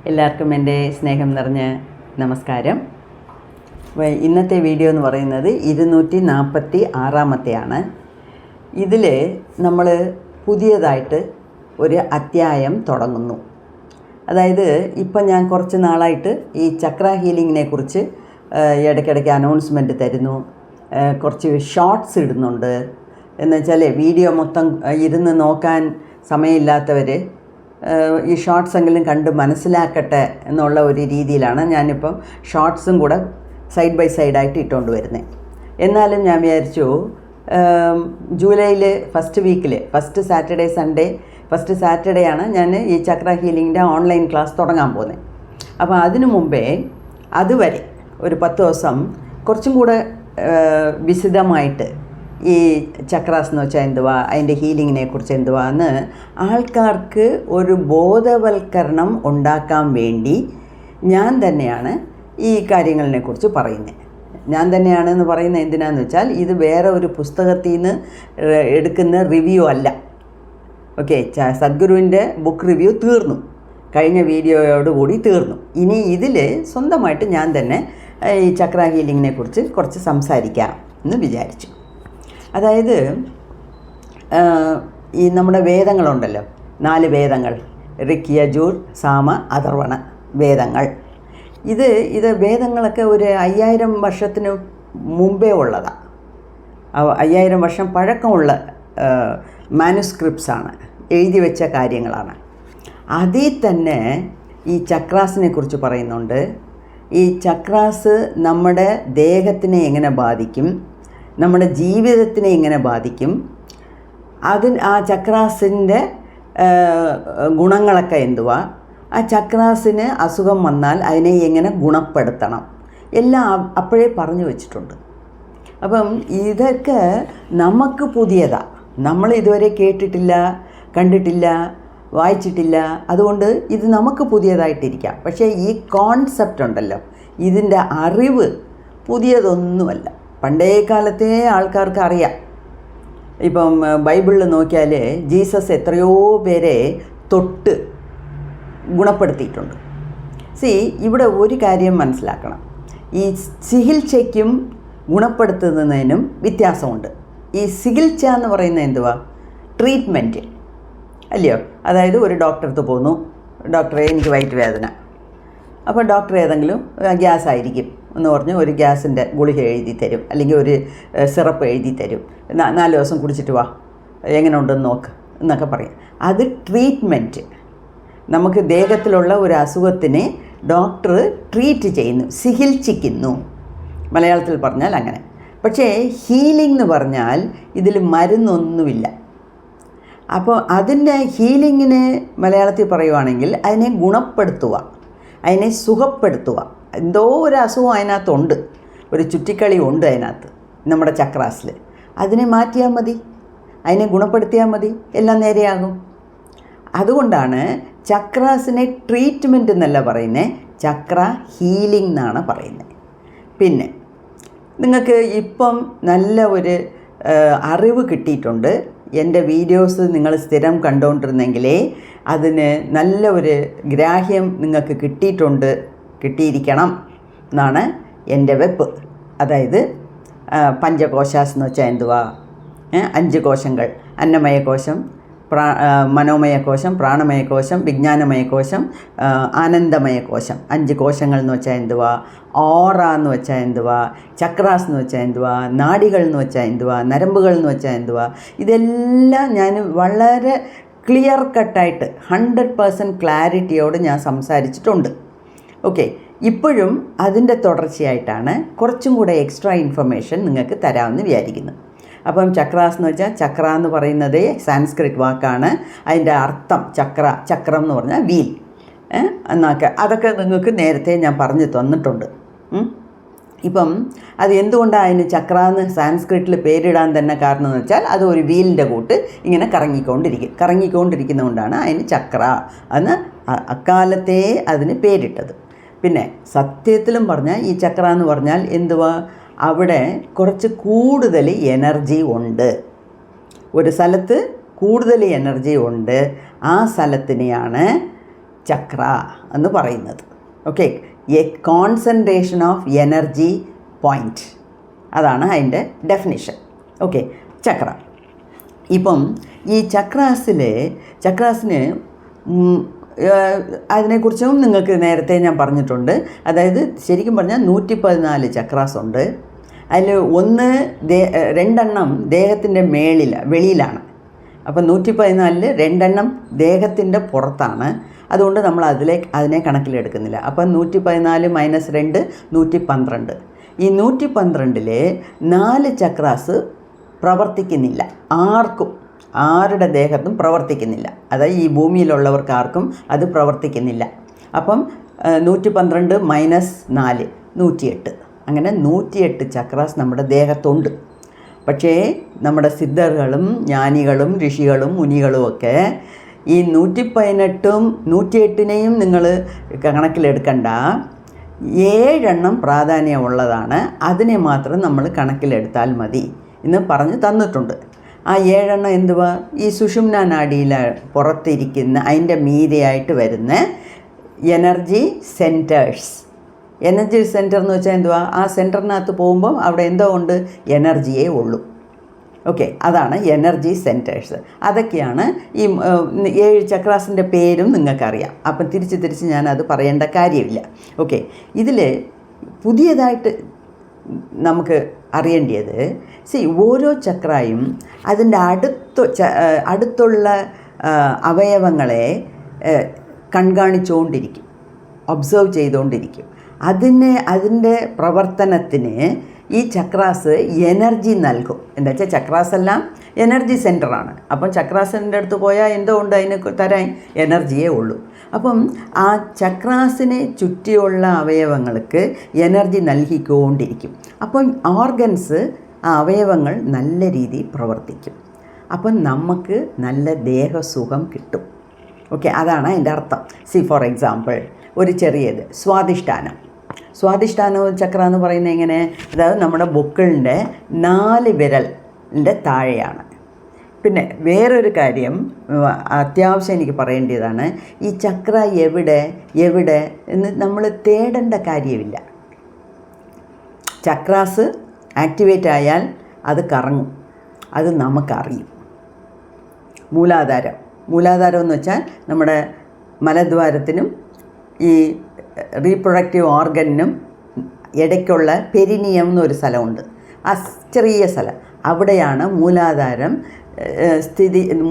എല്ലാവർക്കും എൻ്റെ സ്നേഹം നിറഞ്ഞ നമസ്കാരം. ഇന്നത്തെ വീഡിയോ എന്ന് പറയുന്നത് 246-ാമത്തെയാണ്. ഇതിൽ നമ്മൾ പുതിയതായിട്ട് ഒരു അധ്യായം തുടങ്ങുന്നു. അതായത് ഇപ്പം ഞാൻ കുറച്ച് നാളായിട്ട് ഈ ചക്ര ഹീലിങ്ങിനെ കുറിച്ച് ഇടയ്ക്കിടയ്ക്ക് അനൗൺസ്മെൻറ്റ് തരുന്നു, കുറച്ച് ഷോർട്സ് ഇടുന്നുണ്ട്. എന്നുവെച്ചാൽ വീഡിയോ മൊത്തം ഇരുന്ന് നോക്കാൻ സമയമില്ലാത്തവർ ഈ ഷോർട്സ് എങ്കിലും കണ്ട് മനസ്സിലാക്കട്ടെ എന്നുള്ള ഒരു രീതിയിലാണ് ഞാനിപ്പം ഷോർട്സും കൂടെ സൈഡ് ബൈ സൈഡായിട്ട് ഇട്ടുകൊണ്ട് വരുന്നത്. എന്നാലും ഞാൻ വിചാരിച്ചു ജൂലൈയിൽ ഫസ്റ്റ് സാറ്റർഡേ ആണ് ഞാൻ ഈ ചക്ര ഹീലിങ്ങിൻ്റെ ഓൺലൈൻ ക്ലാസ് തുടങ്ങാൻ പോകുന്നത്. അപ്പോൾ അതിനു മുമ്പേ അതുവരെ ഒരു 10 ദിവസം കുറച്ചും കൂടെ വിശദമായിട്ട് ഈ ചക്രാസ് എന്ന് വെച്ചാൽ എന്തുവാ, അതിൻ്റെ ഹീലിങ്ങിനെ കുറിച്ച് എന്തുവാ എന്ന് ആൾക്കാർക്ക് ഒരു ബോധവൽക്കരണം ഉണ്ടാക്കാൻ വേണ്ടി ഞാൻ തന്നെയാണ് ഈ കാര്യങ്ങളിനെക്കുറിച്ച് പറയുന്നത്. ഞാൻ തന്നെയാണെന്ന് പറയുന്നത് എന്തിനാന്ന് വെച്ചാൽ ഇത് വേറെ ഒരു പുസ്തകത്തിൽ നിന്ന് എടുക്കുന്ന റിവ്യൂ അല്ല. ഓക്കെ, സദ്ഗുരുവിൻ്റെ ബുക്ക് റിവ്യൂ തീർന്നു, കഴിഞ്ഞ വീഡിയോയോടുകൂടി തീർന്നു. ഇനി ഇതിൽ സ്വന്തമായിട്ട് ഞാൻ തന്നെ ഈ ചക്ര ഹീലിങ്ങിനെ കുറിച്ച് കുറച്ച് സംസാരിക്കാം എന്ന് വിചാരിച്ചു. അതായത് ഈ നമ്മുടെ വേദങ്ങളുണ്ടല്ലോ, 4 വേദങ്ങൾ, ഋക്, യജുർ, സാമ, അഥർവണ വേദങ്ങൾ. ഇത് വേദങ്ങളൊക്കെ ഒരു 5000 വർഷത്തിന് മുമ്പേ ഉള്ളതാണ്. 5000 വർഷം പഴക്കമുള്ള മാനുസ്ക്രിപ്റ്റ്സാണ്, എഴുതി വെച്ച കാര്യങ്ങളാണ്. അതിൽ തന്നെ ഈ ചക്രാസിനെ കുറിച്ച് പറയുന്നുണ്ട്. ഈ ചക്രാസ് നമ്മുടെ ദേഹത്തിനെ എങ്ങനെ ബാധിക്കും, നമ്മുടെ ജീവിതത്തിനെ എങ്ങനെ ബാധിക്കും, ആ ചക്രാസിൻ്റെ ഗുണങ്ങളൊക്കെ എന്തുവാ, ആ ചക്രാസിന് അസുഖം വന്നാൽ അതിനെ എങ്ങനെ ഗുണപ്പെടുത്തണം, എല്ലാം അപ്പോഴേ പറഞ്ഞു വച്ചിട്ടുണ്ട്. അപ്പം ഇതൊക്കെ നമുക്ക് പുതിയതാണ്, നമ്മൾ ഇതുവരെ കേട്ടിട്ടില്ല, കണ്ടിട്ടില്ല, വായിച്ചിട്ടില്ല. അതുകൊണ്ട് ഇത് നമുക്ക് പുതിയതായിട്ടിരിക്കാം. പക്ഷേ ഈ കോൺസെപ്റ്റ് ഉണ്ടല്ലോ, ഇതിൻ്റെ അറിവ് പുതിയതൊന്നുമല്ല, പണ്ടേ കാലത്തെ ആൾക്കാർക്ക് അറിയാം. ഇപ്പം ബൈബിളിൽ നോക്കിയാൽ ജീസസ് എത്രയോ പേരെ തൊട്ട് ഗുണപ്പെടുത്തിയിട്ടുണ്ട്. ഇവിടെ ഒരു കാര്യം മനസ്സിലാക്കണം, ഈ ചികിത്സയ്ക്കും ഗുണപ്പെടുത്തുന്നതിനും വ്യത്യാസമുണ്ട്. ഈ ചികിത്സ എന്ന് പറയുന്നത് എന്തുവാ, ട്രീറ്റ്മെൻറ്റ് അല്ലയോ. അതായത് ഒരു ഡോക്ടറെ അടുത്ത് പോകുന്നു, ഡോക്ടറെ എനിക്ക് വയറ്റ് വേദന, അപ്പോൾ ഡോക്ടർ ഏതെങ്കിലും ഗ്യാസ് ആയിരിക്കും എന്ന് പറഞ്ഞ് ഒരു ഗ്യാസിൻ്റെ ഗുളിക എഴുതി തരും, അല്ലെങ്കിൽ ഒരു സിറപ്പ് എഴുതി തരും. 4 ദിവസം കുടിച്ചിട്ട് വാ, എങ്ങനെ ഉണ്ടെന്ന് നോക്ക് എന്നൊക്കെ പറയും. അത് ട്രീറ്റ്മെൻറ്റ്. നമുക്ക് ദേഹത്തിലുള്ള ഒരു അസുഖത്തിനെ ഡോക്ടർ ട്രീറ്റ് ചെയ്യുന്നു, ചികിത്സിക്കുന്നു, മലയാളത്തിൽ പറഞ്ഞാൽ അങ്ങനെ. പക്ഷേ ഹീലിംഗ് എന്ന് പറഞ്ഞാൽ ഇതിൽ മരുന്നൊന്നുമില്ല. അപ്പോൾ അതിൻ്റെ ഹീലിങ്ങിനെ മലയാളത്തിൽ പറയുവാണെങ്കിൽ അതിനെ ഗുണപ്പെടുത്തുക, അതിനെ സുഖപ്പെടുത്തുക. എന്തോ ഒരു അസുഖം അതിനകത്തുണ്ട്, ഒരു ചുറ്റിക്കളി ഉണ്ട് അതിനകത്ത്, നമ്മുടെ ചക്രാസിൽ. അതിനെ മാറ്റിയാൽ മതി, അതിനെ ഗുണപ്പെടുത്തിയാൽ മതി, എല്ലാം നേരെയാകും. അതുകൊണ്ടാണ് ചക്രാസിനെ ട്രീറ്റ്മെൻറ്റ് എന്നല്ല പറയുന്നത്, ചക്ര ഹീലിംഗ് എന്നാണ് പറയുന്നത്. പിന്നെ നിങ്ങൾക്ക് ഇപ്പം നല്ല ഒരു അറിവ് കിട്ടിയിട്ടുണ്ട്. എൻ്റെ വീഡിയോസ് നിങ്ങൾ സ്ഥിരം കണ്ടുകൊണ്ടിരുന്നെങ്കിലേ അതിന് നല്ല ഒരു ഗ്രാഹ്യം നിങ്ങൾക്ക് കിട്ടിയിരിക്കണം എന്നാണ് എൻ്റെ വെപ്പ്. അതായത് പഞ്ചകോശാസ് എന്ന് വെച്ചാൽ എന്തുവാ, 5 കോശങ്ങൾ, അന്നമയകോശം, മനോമയകോശം, പ്രാണമയകോശം, വിജ്ഞാനമയകോശം, ആനന്ദമയകോശം. 5 കോശങ്ങൾ എന്ന് വെച്ചാൽ എന്തുവാ, ഓറ എന്ന് വെച്ചാൽ എന്തുവാ, ചക്രാസ് എന്ന് വെച്ചാൽ എന്തുവാ, നാഡികൾ എന്ന് വെച്ചാൽ എന്തുവാ, നരമ്പുകൾ എന്ന് വെച്ചാൽ എന്തുവാ, ഇതെല്ലാം ഞാൻ വളരെ ക്ലിയർ കട്ടായിട്ട് 100% ക്ലാരിറ്റിയോട് ഞാൻ സംസാരിച്ചിട്ടുണ്ട്. ഓക്കെ, ഇപ്പോഴും അതിൻ്റെ തുടർച്ചയായിട്ടാണ് കുറച്ചും കൂടെ എക്സ്ട്രാ ഇൻഫർമേഷൻ നിങ്ങൾക്ക് തരാമെന്ന് വിചാരിക്കുന്നു. അപ്പം ചക്രാസ് എന്ന് വെച്ചാൽ, ചക്ര എന്ന് പറയുന്നത് സാൻസ്ക്രിറ്റ് വാക്കാണ്. അതിൻ്റെ അർത്ഥം ചക്രം എന്ന് പറഞ്ഞാൽ വീൽ എന്നൊക്കെ, അതൊക്കെ നിങ്ങൾക്ക് നേരത്തെ ഞാൻ പറഞ്ഞു തന്നിട്ടുണ്ട്. ഇപ്പം അത് എന്തുകൊണ്ടാണ് അതിന് ചക്ര എന്ന് സാൻസ്ക്രിറ്റിൽ പേരിടാൻ തന്നെ കാരണം എന്ന് വെച്ചാൽ, അത് ഒരു വീലിൻ്റെ കൂട്ട് ഇങ്ങനെ കറങ്ങിക്കൊണ്ടിരിക്കുന്നതുകൊണ്ടാണ് അതിന് ചക്ര എന്ന് അക്കാലത്തെ അതിന് പേരിട്ടത്. പിന്നെ സത്യത്തിലും പറഞ്ഞാൽ ഈ ചക്ര എന്ന് പറഞ്ഞാൽ എന്തുവാ, അവിടെ കുറച്ച് കൂടുതൽ എനർജി ഉണ്ട്. ഒരു സ്ഥലത്ത് കൂടുതൽ എനർജി ഉണ്ട്, ആ സ്ഥലത്തിനെയാണ് ചക്ര എന്ന് പറയുന്നത്. Okay, A concentration of energy point, അതാണ് അതിൻ്റെ ഡെഫിനിഷൻ. ഓക്കെ, ചക്ര. ഇപ്പം ഈ ചക്രാസിന് അതിനെക്കുറിച്ചും നിങ്ങൾക്ക് നേരത്തെ ഞാൻ പറഞ്ഞിട്ടുണ്ട്. അതായത് ശരിക്കും പറഞ്ഞാൽ 114 ചക്രാസ് ഉണ്ട്. അതിൽ 2 ദേഹത്തിൻ്റെ വെളിയിലാണ്. അപ്പം 114 2 ദേഹത്തിൻ്റെ പുറത്താണ്. അതുകൊണ്ട് നമ്മൾ അതിനെ കണക്കിലെടുക്കുന്നില്ല. അപ്പം 114 - 2 112. ഈ 112-ൽ 4 ചക്രാസ് പ്രവർത്തിക്കുന്നില്ല. ആരുടെ ദേഹത്തും പ്രവർത്തിക്കുന്നില്ല. അതായത് ഈ ഭൂമിയിലുള്ളവർക്ക് ആർക്കും അത് പ്രവർത്തിക്കുന്നില്ല. അപ്പം 112 - 4 108. അങ്ങനെ 108 ചക്രാസ് നമ്മുടെ ദേഹത്തുണ്ട്. പക്ഷേ നമ്മുടെ സിദ്ധர்களுം ജ്ഞാനികളും ഋഷികളും മുനികളും ഒക്കെ ഈ 118ഉം 108നെയും നിങ്ങൾ കണക്കിലെടുക്കണ്ട. 7 പ്രാധാന്യമുള്ളതാണ്, അതിനെ മാത്രം നമ്മൾ കണക്കിലെടുത്താൽ മതി എന്ന് പറഞ്ഞ് തന്നിട്ടുണ്ട്. ആ 7 എന്തുവാ? ഈ സുഷുമ്നാ നാഡിയിൽ പുറത്തിരിക്കുന്ന അതിൻ്റെ മീതെയായിട്ട് വരുന്ന എനർജി സെൻറ്റേഴ്സ്. എനർജി സെൻറ്റർ എന്ന് വെച്ചാൽ എന്തുവാ? ആ സെൻറ്ററിനകത്ത് പോകുമ്പം അവിടെ എന്തോ ഉണ്ട്? എനർജിയേ ഉള്ളൂ. ഓക്കെ, അതാണ് എനർജി സെൻറ്റേഴ്സ്. അതൊക്കെയാണ് ഈ 7 ചക്രാസിൻ്റെ പേരും നിങ്ങൾക്കറിയാം. അപ്പം തിരിച്ച് ഞാനത് പറയേണ്ട കാര്യമില്ല. ഓക്കെ, ഇതിൽ പുതിയതായിട്ട് നമുക്ക് അറിയേണ്ടത് ഓരോ ചക്രയും അതിൻ്റെ അടുത്തുള്ള അവയവങ്ങളെ കൺകാണിച്ചുകൊണ്ടിരിക്കും, ഒബ്സർവ് ചെയ്തുകൊണ്ടിരിക്കും. അതിൻ്റെ പ്രവർത്തനത്തിന് ഈ ചക്രാസ് എനർജി നൽകും. എന്താ വെച്ചാൽ ചക്രാസ് എല്ലാം എനർജി സെൻറ്ററാണ്. അപ്പം ചക്രാസിൻ്റെ അടുത്ത് പോയാൽ എന്തോ ഉണ്ട്? അതിന് തരാൻ എനർജിയേ ഉള്ളൂ. അപ്പം ആ ചക്രാസിനെ ചുറ്റിയുള്ള അവയവങ്ങൾക്ക് എനർജി നൽകിക്കൊണ്ടിരിക്കും. അപ്പം ഓർഗൻസ്, ആ അവയവങ്ങൾ നല്ല രീതിയിൽ പ്രവർത്തിക്കും. അപ്പം നമുക്ക് നല്ല ദേഹസുഖം കിട്ടും. ഓക്കെ, അതാണ് അതിൻ്റെ അർത്ഥം. ഫോർ എക്സാമ്പിൾ, ഒരു ചെറിയത് സ്വാധിഷ്ഠാന ചക്ര എന്ന് പറയുന്നത് എങ്ങനെ? അതായത് നമ്മുടെ ബൊക്കിളിൻ്റെ 4 വിരലിൻ്റെ താഴെയാണ്. പിന്നെ വേറൊരു കാര്യം അത്യാവശ്യം എനിക്ക് പറയേണ്ടതാണ്. ഈ ചക്ര എവിടെ എന്ന് നമ്മൾ തേടേണ്ട കാര്യമില്ല. ചക്രാസ് ആക്ടിവേറ്റ് ആയാൽ അത് കറങ്ങും, അത് നമുക്കറിയും. മൂലാധാരം എന്ന് വെച്ചാൽ നമ്മുടെ മലദ്വാരത്തിനും ഈ റീപ്രൊഡക്റ്റീവ് ഓർഗനും ഇടയ്ക്കുള്ള പെരിനിയം എന്നൊരു സ്ഥലമുണ്ട്. ആ ചെറിയ സ്ഥലം, അവിടെയാണ്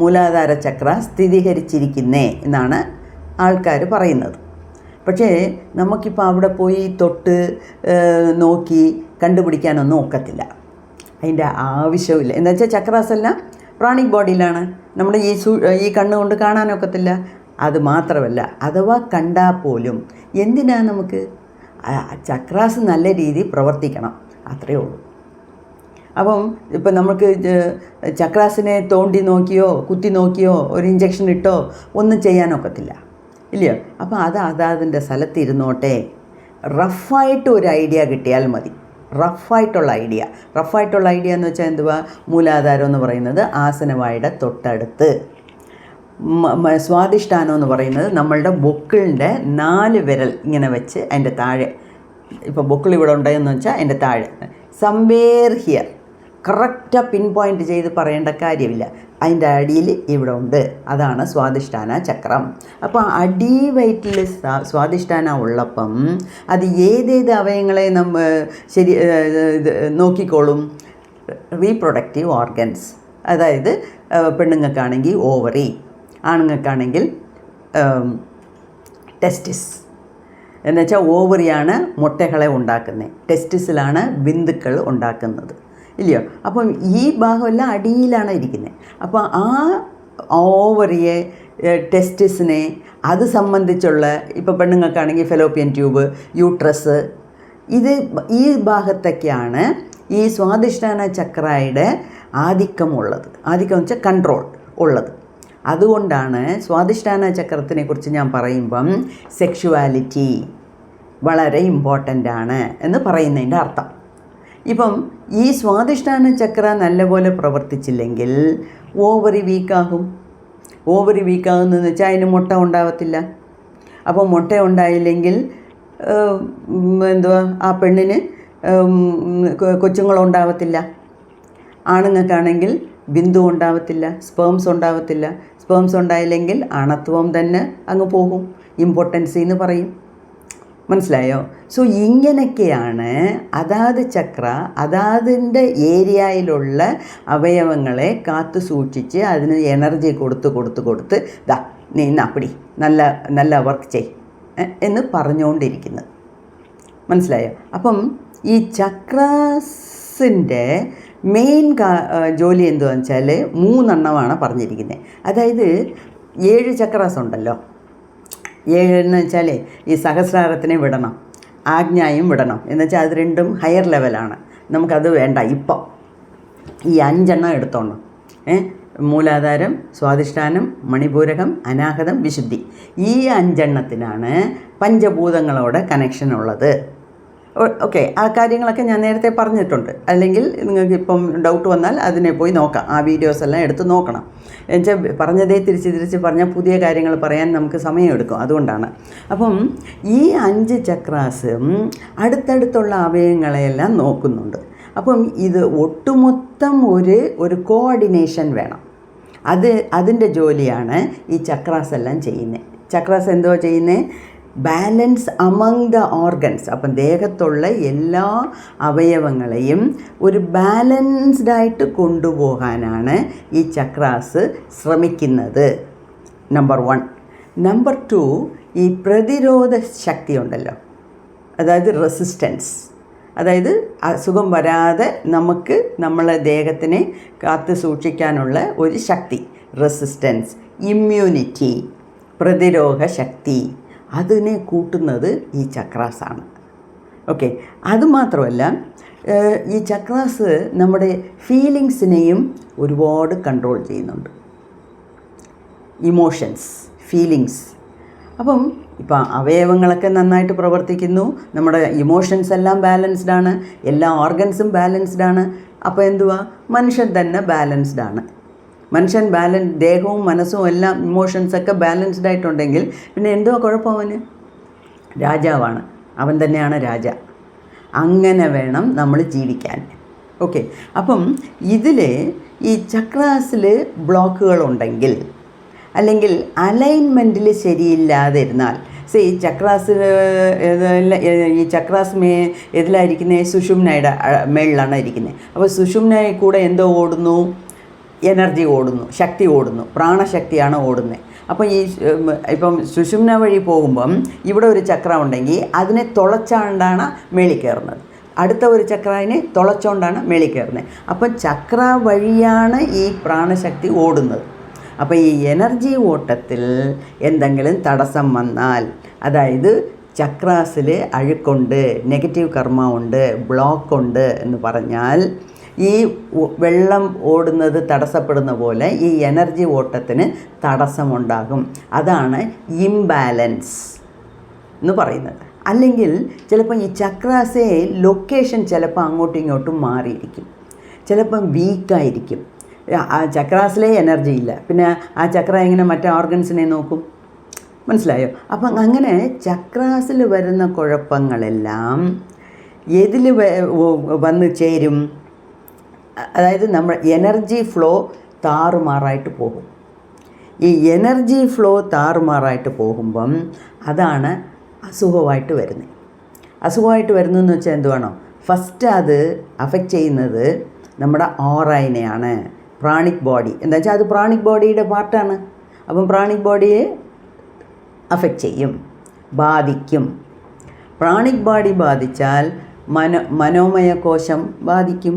മൂലാധാര ചക്ര സ്ഥിരീകരിച്ചിരിക്കുന്നേ എന്നാണ് ആൾക്കാർ പറയുന്നത്. പക്ഷേ നമുക്കിപ്പോൾ അവിടെ പോയി തൊട്ട് നോക്കി കണ്ടുപിടിക്കാനൊന്നും ഒക്കത്തില്ല. അതിൻ്റെ ആവശ്യമില്ല. എന്ന് വെച്ചാൽ ചക്രാസ് എല്ലാം പ്രാണിക് ബോഡിയിലാണ്. നമ്മുടെ ഈ കണ്ണുകൊണ്ട് കാണാനൊക്കത്തില്ല. അത് മാത്രമല്ല, അഥവാ കണ്ടാൽ പോലും എന്തിനാ നമുക്ക്? ചക്രാസ് നല്ല രീതിയിൽ പ്രവർത്തിക്കണം, അത്രയേ ഉള്ളൂ. അപ്പം ഇപ്പം നമുക്ക് ചക്രാസിനെ തോണ്ടി നോക്കിയോ കുത്തി നോക്കിയോ ഒരു ഇഞ്ചക്ഷൻ ഇട്ടോ ഒന്നും ചെയ്യാനൊക്കത്തില്ല, ഇല്ലയോ? അപ്പം അതിൻ്റെ സ്ഥലത്തിരുന്നോട്ടെ. റഫായിട്ട് ഒരു ഐഡിയ കിട്ടിയാൽ മതി. റഫായിട്ടുള്ള ഐഡിയ എന്ന് വെച്ചാൽ എന്തുവാ? മൂലാധാരം എന്ന് പറയുന്നത് ആസനവായുടെ തൊട്ടടുത്ത്, സ്വാധിഷ്ഠാനം എന്ന് പറയുന്നത് നമ്മളുടെ ബൊക്കിളിൻ്റെ 4 വിരൽ ഇങ്ങനെ വെച്ച് അതിൻ്റെ താഴെ, ഇപ്പോൾ ബൊക്കിൾ ഇവിടെ ഉണ്ടെന്ന് വെച്ചാൽ അതിൻ്റെ താഴെ സംവേർ ഹിയർ, കറക്റ്റാக പിൻ പോയിൻ്റ് ചെയ്ത് പറയേണ്ട കാര്യമില്ല. അതിൻ്റെ അടിയിൽ ഇവിടെ ഉണ്ട്, അതാണ് സ്വാധിഷ്ഠാന ചക്രം. അപ്പോൾ അടി വയറ്റിൽ സ്വാധിഷ്ഠാന ഉള്ളപ്പം അത് ഏതേത് അവയവങ്ങളെ നോക്കിക്കോളും? Reproductive organs. അതായത് പെണ്ണുങ്ങൾക്കാണെങ്കിൽ ഓവറി, ആണുങ്ങൾക്കാണെങ്കിൽ ടെസ്റ്റിസ്. എന്നുവെച്ചാൽ ഓവറിയാണ് മുട്ടകളെ ഉണ്ടാക്കുന്നത്, ടെസ്റ്റിസിലാണ് ബിന്ദുക്കൾ ഉണ്ടാക്കുന്നത്, ഇല്ലയോ? അപ്പം ഈ ഭാഗമെല്ലാം അടിയിലാണ് ഇരിക്കുന്നത്. അപ്പോൾ ആ ഓവറിയെ, ടെസ്റ്റിസിനെ, അത് സംബന്ധിച്ചുള്ള, ഇപ്പോൾ പെണ്ണുങ്ങൾക്കാണെങ്കിൽ ഫെലോപ്പിയൻ ട്യൂബ്, യൂട്രസ്, ഈ ഭാഗത്തൊക്കെയാണ് ഈ സ്വാധിഷ്ഠാന ചക്രയുടെ ആധിക്യം എന്ന് വെച്ചാൽ കൺട്രോൾ ഉള്ളത്. അതുകൊണ്ടാണ് സ്വാധിഷ്ഠാന ചക്രത്തിനെ കുറിച്ച് ഞാൻ പറയുമ്പം സെക്ഷുവാലിറ്റി വളരെ ഇമ്പോർട്ടൻ്റ് ആണ് എന്ന് പറയുന്നതിൻ്റെ അർത്ഥം. ഇപ്പം ഈ സ്വാധിഷ്ഠാന ചക്ര നല്ലപോലെ പ്രവർത്തിച്ചില്ലെങ്കിൽ ഓവറി വീക്കാകുന്നതെന്ന് വെച്ചാൽ അതിന് മുട്ട ഉണ്ടാവത്തില്ല. അപ്പോൾ മുട്ട ഉണ്ടായില്ലെങ്കിൽ എന്തുവാ ആ പെണ്ണിന് കൊച്ചുങ്ങളുണ്ടാവത്തില്ല. ആണുങ്ങൾക്കാണെങ്കിൽ ബിന്ദു ഉണ്ടാവത്തില്ല, സ്പേംസ് ഉണ്ടാവത്തില്ല. സ്പേംസ് ഉണ്ടായില്ലെങ്കിൽ ആണത്വം തന്നെ അങ്ങ് പോകും, ഇമ്പോർട്ടൻസി എന്ന് പറയും. മനസ്സിലായോ? സോ ഇങ്ങനെയൊക്കെയാണ് അതാത് ചക്ര അതാതിൻ്റെ ഏരിയയിലുള്ള അവയവങ്ങളെ കാത്തു സൂക്ഷിച്ച് അതിന് എനർജി കൊടുത്ത് ദാ നീ അപ്പടി നല്ല വർക്ക് ചെയ് എന്ന് പറഞ്ഞുകൊണ്ടിരിക്കുന്നത്. മനസ്സിലായോ? അപ്പം ഈ ചക്രാസിൻ്റെ മെയിൻ ജോലി എന്തുവാന്ന് വെച്ചാൽ 3 എണ്ണമാണ് പറഞ്ഞിരിക്കുന്നത്. അതായത് 7 ചക്രാസ് ഉണ്ടല്ലോ. 7 എന്ന് വെച്ചാൽ ഈ സഹസ്രാരത്തിനെ വിടണം, ആജ്ഞായും വിടണം. എന്നുവെച്ചാൽ അത് രണ്ടും ഹയർ ലെവലാണ്. നമുക്കത് വേണ്ട. ഇപ്പം ഈ 5 എണ്ണം എടുത്തോണം. മൂലാധാരം, സ്വാധിഷ്ഠാനം, മണിപൂരകം, അനാഹതം, വിശുദ്ധി. ഈ 5 എണ്ണത്തിനാണ് പഞ്ചഭൂതങ്ങളോട് കണക്ഷൻ ഉള്ളത്. ഓക്കെ, ആ കാര്യങ്ങളൊക്കെ ഞാൻ നേരത്തെ പറഞ്ഞിട്ടുണ്ട്. അല്ലെങ്കിൽ നിങ്ങൾക്ക് ഇപ്പം ഡൗട്ട് വന്നാൽ അതിനെ പോയി നോക്കാം. ആ വീഡിയോസ് എല്ലാം എടുത്ത് നോക്കണം. എന്നുവെച്ചാൽ പറഞ്ഞതേ തിരിച്ച് പറഞ്ഞാൽ പുതിയ കാര്യങ്ങൾ പറയാൻ നമുക്ക് സമയമെടുക്കും. അതുകൊണ്ടാണ്. അപ്പം ഈ 5 ചക്രാസും അടുത്തടുത്തുള്ള അവയവങ്ങളെയെല്ലാം നോക്കുന്നുണ്ട്. അപ്പം ഇത് ഒട്ടുമൊത്തം ഒരു കോർഡിനേഷൻ വേണം. അതിൻ്റെ ജോലിയാണ് ഈ ചക്രാസ് എല്ലാം ചെയ്യുന്നത്. ചക്രാസ് എന്തോ ചെയ്യുന്നത്? Balance among the organs. അപ്പം ദേഹത്തുള്ള എല്ലാ അവയവങ്ങളെയും ഒരു ബാലൻസ്ഡായിട്ട് കൊണ്ടുപോകാനാണ് ഈ ചക്രാസ് ശ്രമിക്കുന്നത്. നമ്പർ 1. നമ്പർ 2, ഈ പ്രതിരോധ ശക്തി ഉണ്ടല്ലോ, അതായത് റെസിസ്റ്റൻസ്. അതായത് അസുഖം വരാതെ നമുക്ക് നമ്മളെ ദേഹത്തിനെ കാത്തു സൂക്ഷിക്കാനുള്ള ഒരു ശക്തി, റെസിസ്റ്റൻസ്, ഇമ്മ്യൂണിറ്റി, പ്രതിരോധ ശക്തി, അതിനെ കൂട്ടുന്നത് ഈ ചക്രാസാണ്. ഓക്കെ, അതുമാത്രമല്ല ഈ ചക്രാസ് നമ്മുടെ ഫീലിങ്സിനെയും ഒരുപാട് കൺട്രോൾ ചെയ്യുന്നുണ്ട്. Emotions, feelings. അപ്പം ഇപ്പം അവയവങ്ങളൊക്കെ നന്നായിട്ട് പ്രവർത്തിക്കുന്നു, നമ്മുടെ ഇമോഷൻസ് എല്ലാം ബാലൻസ്ഡ് ആണ്, എല്ലാ ഓർഗൻസും ബാലൻസ്ഡ് ആണ്. അപ്പോൾ എന്തുവാ? മനുഷ്യൻ തന്നെ ബാലൻസ്ഡ് ആണ്. മനുഷ്യൻ ദേഹവും മനസ്സും എല്ലാം ഇമോഷൻസൊക്കെ ബാലൻസ്ഡ് ആയിട്ടുണ്ടെങ്കിൽ പിന്നെ എന്തോ കുഴപ്പം? അവന് രാജാവാണ്, അവൻ തന്നെയാണ് രാജ. അങ്ങനെ വേണം നമ്മൾ ജീവിക്കാൻ. ഓക്കെ, അപ്പം ഇതിൽ ഈ ചക്രാസിൽ ബ്ലോക്കുകളുണ്ടെങ്കിൽ അല്ലെങ്കിൽ അലൈൻമെൻറ്റിൽ ശരിയില്ലാതിരുന്നാൽ, ഈ ചക്രാസ് എതിലായിരിക്കുന്നത്? സുഷുമ്നയുടെ മേളിലാണ് ഇരിക്കുന്നത്. അപ്പോൾ സുഷുമ്നയിൽ കൂടെ എന്തോ ഓടുന്നു? എനർജി ഓടുന്നു, ശക്തി ഓടുന്നു, പ്രാണശക്തിയാണ് ഓടുന്നത്. അപ്പം ഇപ്പം സുഷുമ്ന വഴി പോകുമ്പം ഇവിടെ ഒരു ചക്ര ഉണ്ടെങ്കിൽ അതിനെ തുളച്ചാണ്ടാണ് മേളിൽ കയറുന്നത്. അടുത്ത ഒരു ചക്രനെ തുളച്ചുകൊണ്ടാണ് മേളിൽ കയറുന്നത്. അപ്പം ചക്ര വഴിയാണ് ഈ പ്രാണശക്തി ഓടുന്നത്. അപ്പോൾ ഈ എനർജി ഓട്ടത്തിൽ എന്തെങ്കിലും തടസ്സം വന്നാൽ, അതായത് ചക്രാസിൽ അഴുക്കുണ്ട്, നെഗറ്റീവ് കർമ്മ ഉണ്ട്, ബ്ലോക്കുണ്ട് എന്ന് പറഞ്ഞാൽ ഈ വെള്ളം ഓടുന്നത് തടസ്സപ്പെടുന്ന പോലെ ഈ എനർജി ഓട്ടത്തിന് തടസ്സമുണ്ടാകും. അതാണ് ഇംബാലൻസ് എന്ന് പറയുന്നത്. അല്ലെങ്കിൽ ചിലപ്പോൾ ഈ ചക്രാസെ ലൊക്കേഷൻ ചിലപ്പോൾ അങ്ങോട്ടും ഇങ്ങോട്ടും മാറിയിരിക്കും, ചിലപ്പം വീക്കായിരിക്കും. ആ ചക്രാസിലെ എനർജി ഇല്ല, പിന്നെ ആ ചക്ര എങ്ങനെ മറ്റേ ഓർഗൻസിനെ നോക്കും? മനസ്സിലായോ? അപ്പം അങ്ങനെ ചക്രാസിൽ വരുന്ന കുഴപ്പങ്ങളെല്ലാം ഏതിൽ വന്ന് ചേരും? അതായത് നമ്മൾ എനർജി ഫ്ലോ താറുമാറായിട്ട് പോകും. ഈ എനർജി ഫ്ലോ താറുമാറായിട്ട് പോകുമ്പം അതാണ് അസുഖമായിട്ട് വരുന്നത്. അസുഖമായിട്ട് വരുന്നതെന്ന് വെച്ചാൽ എന്തുവാണോ? ഫസ്റ്റ് അത് അഫക്റ്റ് ചെയ്യുന്നത് നമ്മുടെ ഓറയിനെയാണ്, പ്രാണിക് ബോഡി. എന്താ വെച്ചാൽ അത് പ്രാണിക് ബോഡിയുടെ പാർട്ടാണ്. അപ്പം പ്രാണിക് ബോഡിയെ അഫക്റ്റ് ചെയ്യും, ബാധിക്കും. പ്രാണിക് ബോഡി ബാധിച്ചാൽ മനോമയ കോശം ബാധിക്കും,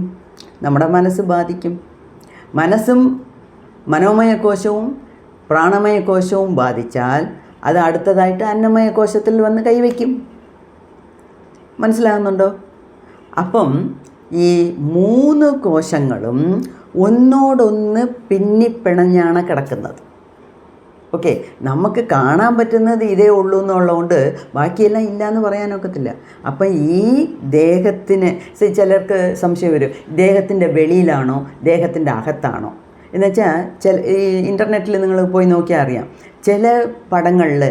നമ്മുടെ മനസ്സ് ബാധിക്കും. മനസ്സും മനോമയ കോശവും പ്രാണമയ കോശവും ബാധിച്ചാൽ അത് അടുത്തതായിട്ട് അന്നമയ കോശത്തിൽ വന്ന് കൈവയ്ക്കും. മനസ്സിലാകുന്നുണ്ടോ? അപ്പം ഈ 3 കോശങ്ങളും ഒന്നോടൊന്ന് പിന്നിപ്പിണഞ്ഞാണ് കിടക്കുന്നത്. ഓക്കെ, നമുക്ക് കാണാൻ പറ്റുന്നത് ഇതേ ഉള്ളൂ എന്നുള്ളതുകൊണ്ട് ബാക്കിയെല്ലാം ഇല്ല എന്ന് പറയാനൊക്കത്തില്ല. അപ്പം ഈ ദേഹത്തിന് ചിലർക്ക് സംശയം വരും, ദേഹത്തിൻ്റെ വെളിയിലാണോ ദേഹത്തിൻ്റെ അകത്താണോ എന്നുവെച്ചാൽ ഈ ഇൻ്റർനെറ്റിൽ നിങ്ങൾ പോയി നോക്കിയാൽ അറിയാം. ചില പടങ്ങളിൽ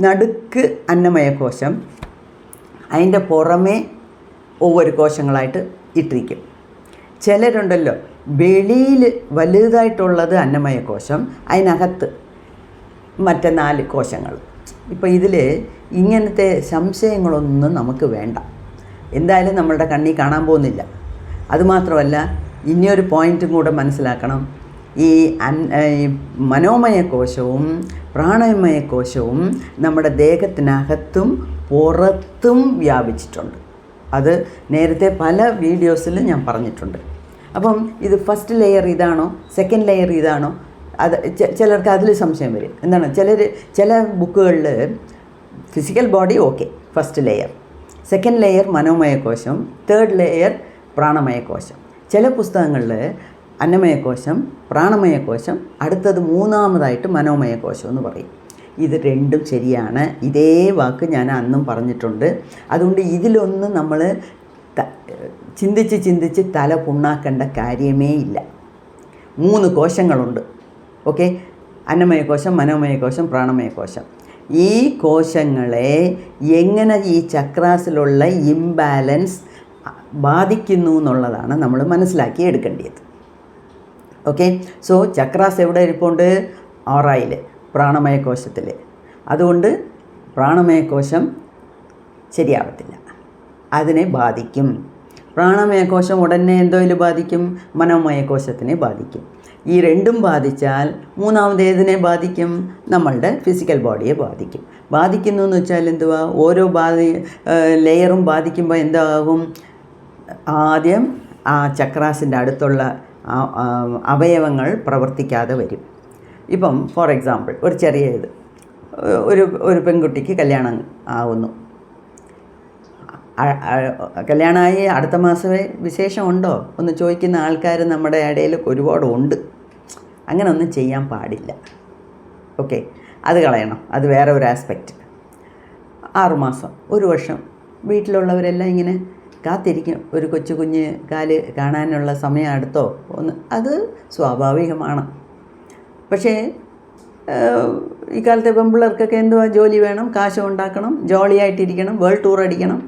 നടുക്ക് അന്നമയ കോശം, അതിൻ്റെ പുറമേ ഒവ്വൊരു കോശങ്ങളായിട്ട് ഇട്ടിരിക്കും. ചിലരുണ്ടല്ലോ വെളിയിൽ വലുതായിട്ടുള്ളത് അന്നമയ കോശം, അതിനകത്ത് മറ്റേ 4 കോശങ്ങൾ. ഇപ്പോൾ ഇതിൽ ഇങ്ങനത്തെ സംശയങ്ങളൊന്നും നമുക്ക് വേണ്ട. എന്തായാലും നമ്മളുടെ കണ്ണിൽ കാണാൻ പോകുന്നില്ല. അതുമാത്രമല്ല, ഇനിയൊരു പോയിൻറ്റും കൂടെ മനസ്സിലാക്കണം. ഈ മനോമയ കോശവും പ്രാണമയ കോശവും നമ്മുടെ ദേഹത്തിനകത്തും പുറത്തും വ്യാപിച്ചിട്ടുണ്ട്. അത് നേരത്തെ പല വീഡിയോസിൽ ഞാൻ പറഞ്ഞിട്ടുണ്ട്. അപ്പം ഇത് ഫസ്റ്റ് ലെയർ ഇതാണോ സെക്കൻഡ് ലെയർ ഇതാണോ, അത് ചിലർക്ക് അതിൽ സംശയം വരും. എന്താണ്, ചില ബുക്കുകളിൽ physical body okay, first layer, second layer മനോമയ കോശം, തേർഡ് ലെയർ പ്രാണമയ കോശം. ചില പുസ്തകങ്ങളിൽ അന്നമയ കോശം, പ്രാണമയ കോശം, അടുത്തത് മൂന്നാമതായിട്ട് മനോമയ കോശം എന്ന് പറയും. ഇത് രണ്ടും ശരിയാണ്. ഇതേ വാക്ക് ഞാൻ അന്നും പറഞ്ഞിട്ടുണ്ട്. അതുകൊണ്ട് ഇതിലൊന്നും നമ്മൾ ചിന്തിച്ച് തല പുണ്ണാക്കേണ്ട കാര്യമേ ഇല്ല. 3 കോശങ്ങളുണ്ട്. ഓക്കെ, അന്നമയ കോശം, മനോമയ കോശം, പ്രാണമയ കോശം. ഈ കോശങ്ങളെ എങ്ങനെ ഈ ചക്രാസിലുള്ള ഇംബാലൻസ് ബാധിക്കുന്നു എന്നുള്ളതാണ് നമ്മൾ മനസ്സിലാക്കി എടുക്കേണ്ടത്. ഓക്കെ, സോ ചക്രാസ് എവിടെ ഇരിപ്പുണ്ട്? ഓറയിൽ, പ്രാണമയ കോശത്തിൽ. അതുകൊണ്ട് പ്രാണമയ കോശം ശരിയാവത്തില്ല, അതിനെ ബാധിക്കും. പ്രാണമയ കോശം ഉടനെ എന്തോയിൽ ബാധിക്കും? മനോമയ കോശത്തിനെ ബാധിക്കും. ഈ രണ്ടും ബാധിച്ചാൽ മൂന്നാമത് ഏതിനെ ബാധിക്കും? നമ്മളുടെ ഫിസിക്കൽ ബോഡിയെ ബാധിക്കും. ബാധിക്കുന്നു എന്ന് വെച്ചാൽ എന്തുവാ? ഓരോ ലെയറും ബാധിക്കുമ്പോൾ എന്താകും? ആദ്യം ആ ചക്രാസിൻ്റെ അടുത്തുള്ള അവയവങ്ങൾ പ്രവർത്തിക്കാതെ വരും. ഇപ്പം ഫോർ എക്സാമ്പിൾ, ഒരു ചെറിയ ഒരു പെൺകുട്ടിക്ക് കല്യാണം ആവുന്നു. കല്യാണമായി അടുത്ത മാസമേ വിശേഷമുണ്ടോ എന്ന് ചോദിക്കുന്ന ആൾക്കാർ നമ്മുടെ ഇടയിൽ ഒരുപാടുണ്ട്. അങ്ങനെ ഒന്നും ചെയ്യാൻ പാടില്ല. ഓക്കെ, അത് കളയണം. അത് വേറെ ഒരു ആസ്പെക്റ്റ്. 6 മാസം, 1 വർഷം വീട്ടിലുള്ളവരെല്ലാം ഇങ്ങനെ കാത്തിരിക്കും. ഒരു കുഞ്ഞ് കാല് കാണാനുള്ള സമയം അടുത്തോ ഒന്ന്, അത് സ്വാഭാവികമാണ്. പക്ഷേ ഈ കാലത്തെ പെൺപിള്ളേർക്കൊക്കെ എന്തുവാ? ജോലി വേണം, കാശ് ഉണ്ടാക്കണം, ജോളിയായിട്ടിരിക്കണം, വേൾഡ് ടൂർ അടിക്കണം.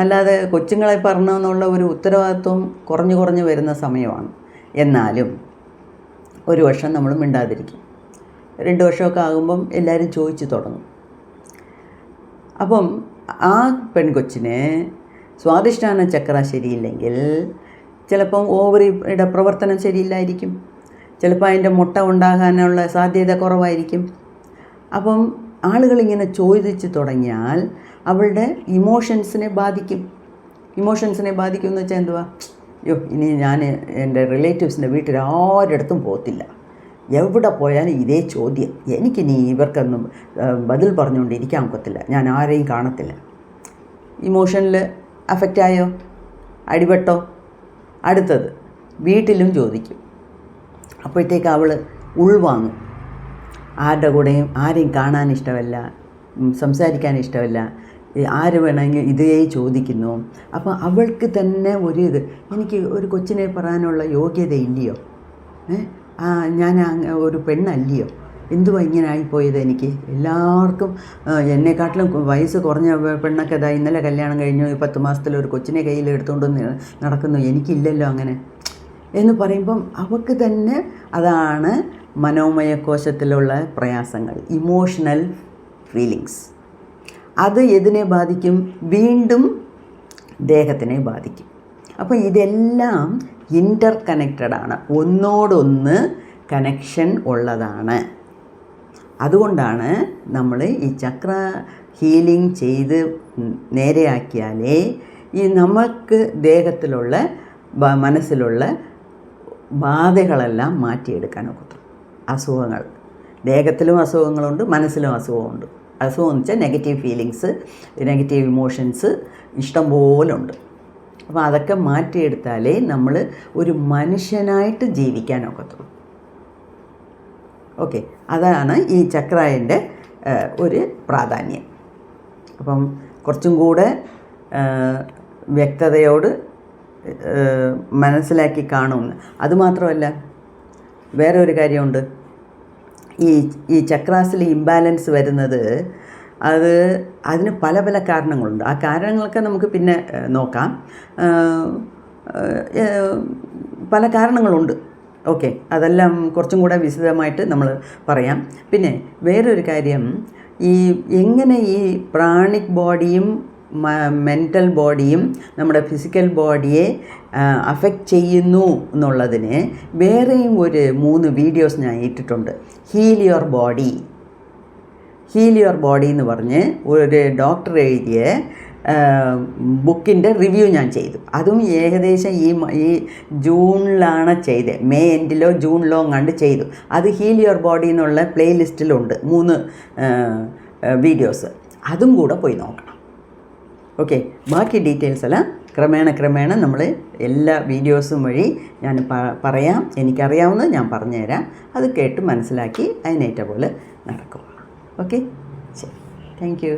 അല്ലാതെ കൊച്ചുങ്ങളെ പറഞ്ഞെന്നുള്ള ഒരു ഉത്തരവാദിത്വം കുറഞ്ഞു വരുന്ന സമയമാണ്. എന്നാലും 1 വർഷം നമ്മൾ മിണ്ടാതിരിക്കും. 2 വർഷമൊക്കെ ആകുമ്പം എല്ലാവരും ചോദിച്ചു തുടങ്ങും. അപ്പം ആ പെൺകൊച്ചിന് സ്വാധിഷ്ഠാന ചക്ര ശരിയില്ലെങ്കിൽ ചിലപ്പം ഓവറിയുടെ പ്രവർത്തനം ശരിയില്ലായിരിക്കും. ചിലപ്പോൾ അതിൻ്റെ മുട്ട ഉണ്ടാകാനുള്ള സാധ്യത കുറവായിരിക്കും. അപ്പം ആളുകളിങ്ങനെ ചോദിച്ചു തുടങ്ങിയാൽ അവളുടെ ഇമോഷൻസിനെ ബാധിക്കും. ഇമോഷൻസിനെ ബാധിക്കും എന്ന് വെച്ചാൽ എന്തുവാ? അയ്യോ, ഇനി ഞാൻ എൻ്റെ റിലേറ്റീവ്സിൻ്റെ വീട്ടിൽ ആരുടെ പോകത്തില്ല, എവിടെ പോയാലും ഇതേ ചോദ്യം, എനിക്കിനി ഇവർക്കൊന്നും ബദൽ പറഞ്ഞുകൊണ്ടിരിക്കാൻ ഒക്കത്തില്ല, ഞാൻ ആരെയും കാണത്തില്ല. ഇമോഷനിൽ അഫക്റ്റായോ? അടിപെട്ടോ? അടുത്തത് വീട്ടിലും ചോദിക്കും. അപ്പോഴത്തേക്ക് അവൾ ഉൾവാങ്ങും. ആരുടെ കൂടെയും ആരെയും കാണാൻ ഇഷ്ടമല്ല, സംസാരിക്കാൻ ഇഷ്ടമല്ല, ആര് വേണമെങ്കിൽ ഇതേ ചോദിക്കുന്നു. അപ്പോൾ അവൾക്ക് തന്നെ എനിക്ക് ഒരു കൊച്ചിനെ പറയാനുള്ള യോഗ്യത ഇല്ലയോ? ഞാൻ ഒരു പെണ്ണല്ലയോ? എന്തുവാ ഇങ്ങനെ ആയിപ്പോയത്? എനിക്ക് എല്ലാവർക്കും എന്നെക്കാട്ടിലും വയസ്സ് കുറഞ്ഞ പെണ്ണൊക്കെ ഇതാ ഇന്നലെ കല്യാണം കഴിഞ്ഞു, 10 മാസത്തിലൊരു കൊച്ചിനെ കയ്യിൽ എടുത്തുകൊണ്ട് നടക്കുന്നു, എനിക്കില്ലല്ലോ അങ്ങനെ എന്ന് പറയുമ്പം അവൾക്ക് തന്നെ അതാണ് മനോമയ കോശത്തിലുള്ള പ്രയാസങ്ങൾ, ഇമോഷണൽ ഫീലിങ്സ്. അത് എതിനെ ബാധിക്കും? വീണ്ടും ദേഹത്തിനെ ബാധിക്കും. അപ്പോൾ ഇതെല്ലാം ഇൻ്റർ കണക്റ്റഡാണ്, ഒന്നോടൊന്ന് കണക്ഷൻ ഉള്ളതാണ്. അതുകൊണ്ടാണ് നമ്മൾ ഈ ചക്ര ഹീലിംഗ് ചെയ്ത് നേരെയാക്കിയാലേ ഈ നമുക്ക് ദേഹത്തിലുള്ള മനസ്സിലുള്ള ബാധകളെല്ലാം മാറ്റിയെടുക്കാൻ ഒക്കത്തുള്ളൂ. അസുഖങ്ങൾ, ദേഹത്തിലും അസുഖങ്ങളുണ്ട്, മനസ്സിലും അസുഖമുണ്ട്. അസുഖം എന്ന് വെച്ചാൽ നെഗറ്റീവ് ഫീലിങ്സ്, നെഗറ്റീവ് ഇമോഷൻസ് ഇഷ്ടം പോലെ ഉണ്ട്. അപ്പോൾ അതൊക്കെ മാറ്റിയെടുത്താലേ നമ്മൾ ഒരു മനുഷ്യനായിട്ട് ജീവിക്കാനൊക്കത്തുള്ളൂ. ഓക്കെ, അതാണ് ഈ ചക്രായൻ്റെ ഒരു പ്രാധാന്യം. അപ്പം കുറച്ചും കൂടെ വ്യക്തതയോട് മനസ്സിലാക്കി കാണുമെന്ന്. അതുമാത്രമല്ല, വേറെ ഒരു കാര്യമുണ്ട്. ഈ ചക്രാസിൽ ഇംബാലൻസ് വരുന്നത് അതിന് പല പല കാരണങ്ങളുണ്ട്. ആ കാരണങ്ങളൊക്കെ നമുക്ക് പിന്നെ നോക്കാം. പല കാരണങ്ങളുണ്ട്. ഓക്കെ, അതെല്ലാം കുറച്ചും കൂടെ വിശദമായിട്ട് നമ്മൾ പറയാം. പിന്നെ വേറൊരു കാര്യം, എങ്ങനെ ഈ പ്രാണിക് ബോഡിയും മെൻ്റൽ ബോഡിയും നമ്മുടെ ഫിസിക്കൽ ബോഡിയെ അഫക്റ്റ് ചെയ്യുന്നു എന്നുള്ളതിന് വേറെയും ഒരു 3 വീഡിയോസ് ഞാൻ ഇട്ടിട്ടുണ്ട്. ഹീൽ യുവർ ബോഡി എന്ന് പറഞ്ഞ് ഒരു ഡോക്ടർ എഴുതിയ ബുക്കിൻ്റെ റിവ്യൂ ഞാൻ ചെയ്തു. അതും ഏകദേശം ഈ ജൂണിലാണ് ചെയ്തത്. മെയ് എൻഡിലോ ജൂണിലോ കണ്ട് ചെയ്തു. അത് ഹീൽ യുവർ ബോഡി എന്നുള്ള പ്ലേലിസ്റ്റിലുണ്ട് 3 വീഡിയോസ്. അതും കൂടെ പോയി നോക്കണം. ഓക്കെ, ബാക്കി ഡീറ്റെയിൽസ് എല്ലാം ക്രമേണ നമ്മൾ എല്ലാ വീഡിയോസും വഴി ഞാൻ പറയാം. എനിക്കറിയാവുന്നത് ഞാൻ പറഞ്ഞുതരാം. അത് കേട്ട് മനസ്സിലാക്കി അതിനേറ്റ പോലെ നടക്കുക. ഓക്കെ, ശരി, താങ്ക് യു.